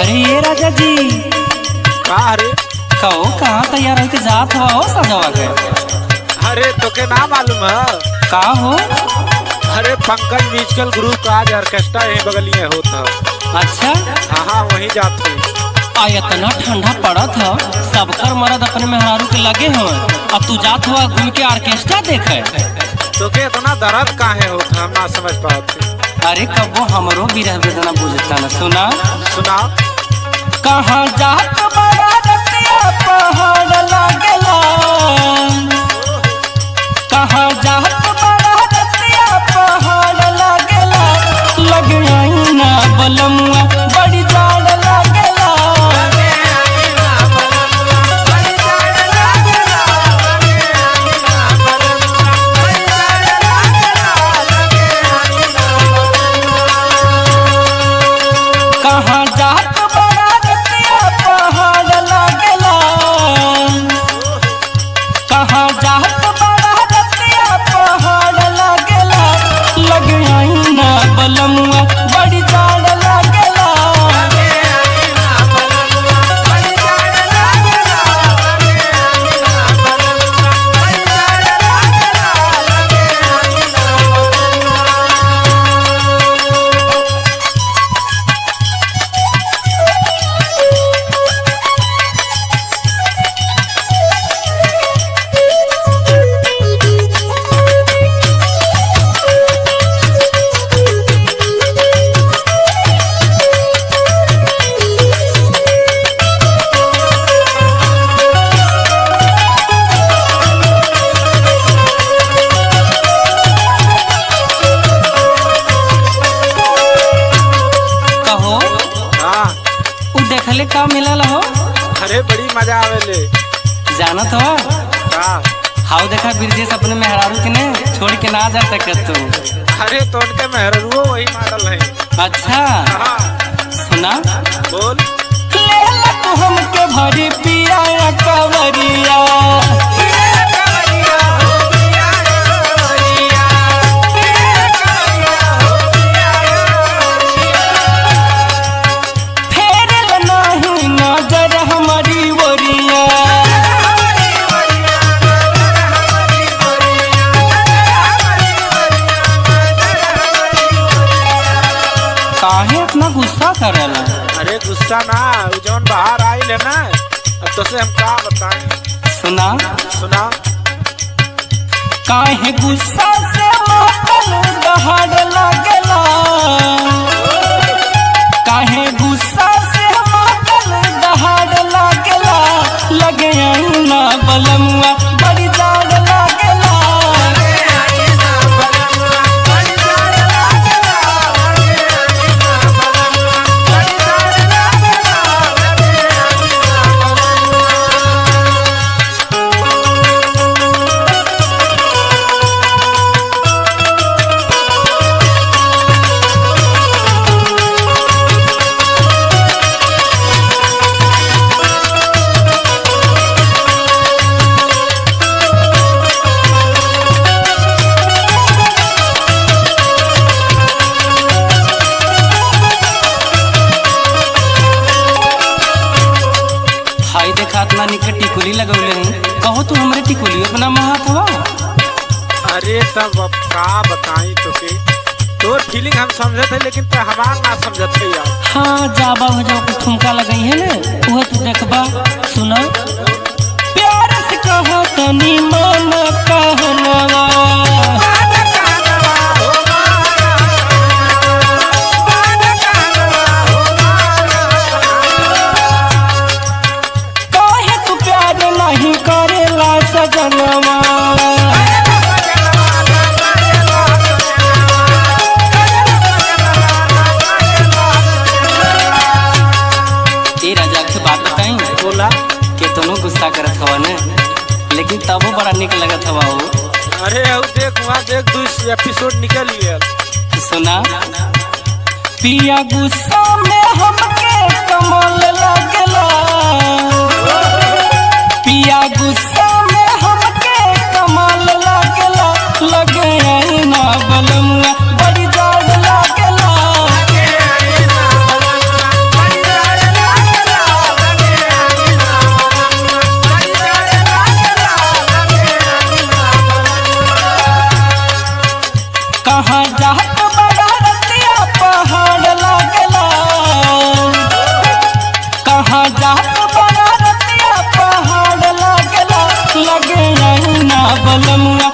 अरे ये राजा जी का रे? कहो कहाँ तैयार होके जात हो सजवा के? अरे तो के ना मालूम है? का हो? अरे पंकज म्यूजिकल ग्रुप का आज ऑर्केस्ट्रा यही बगलिए होता। अच्छा हाँ वहीं जाते। आ इतना ठंडा पड़त है, सबकर मर्द अपने मेहरारू के लगे हो, अब तू जात हुआ घूम के ऑर्केस्ट्रा देखे? तो के इतना दर्द काहे होता हम ना समझ पाते। अरे कबो हमरो विरह वेदना बुझता न। सुना सुना कहाँ जात बड़ा रतिया पहाड़ लागेला, कहाँ जात बड़ा रतिया पहाड़ लागेला, लगे आई ना बलमुआ बड़ी जाड़ लागेला। कहाँ जात बड़ा रतिया पहाड़ लागेला, कहाँ जात बड़ा रतिया पहाड़ लागेला, लगे आई ना बलमुआ बड़ी जाड़ लागेला। कहो हाँ। उ देखले का मिलल हो? अरे बड़ी मजा आवेले। जानत हो का? हाउ देखा बिरजेश अपने मेहरारू के ने छोड़ के ना जा सकत तू। अरे तो उनके मेहरुओ वही मॉडल है। अच्छा हाँ सुना बोल। लेला तू हमके भरी पिया कवरिया, फेरल नाही नजर हमारी ओरिया। काहे इतना गुस्सा करेला? अरे गुस्सा ना, वो जौन बाहर आइल है ना, अब तो से हम का बताएं। सुना सुना काहे गुस्सा से मातल दहाड़ लागेला, काहे गुस्सा से मातल दहाड़ लागेला, लगे आई ना बलमुआ बड़ी जाड़ लागेला। हाय देखा इतना निकट टिकुली लगौले हैं, कहो तू हमरे टिकुली अपना महात हवा। अरे तब अब का बताई तो के तोर फीलिंग हम समझत है, लेकिन तो हमार ना समझत है यार। हाँ जाबा हो जाओ कुछ ठुमका लगाई है ना, वह तू देखबा। सुना प्यार से कहो तनी मन कहनवा, काहे तू प्यार नहीं करेला सजनवा। ए राजा के बात बताई बोला। के दोनों गुस्सा करत हवा ने, लेकिन तबो बड़ा निक लगत हवा हो। अरे अब देख वहाँ देख 2 एपिसोड निकल गया। सुना पिया गुस्सा में हमके कमाल लागेला, पिया गुस्सा में हमके कमाल लागेला, लगे आई ना बलमुआ बड़ी जाड़ लागेला। कहवा जात बड़ा रतिया पहाड़ लागला लगे आई ना बलमुआ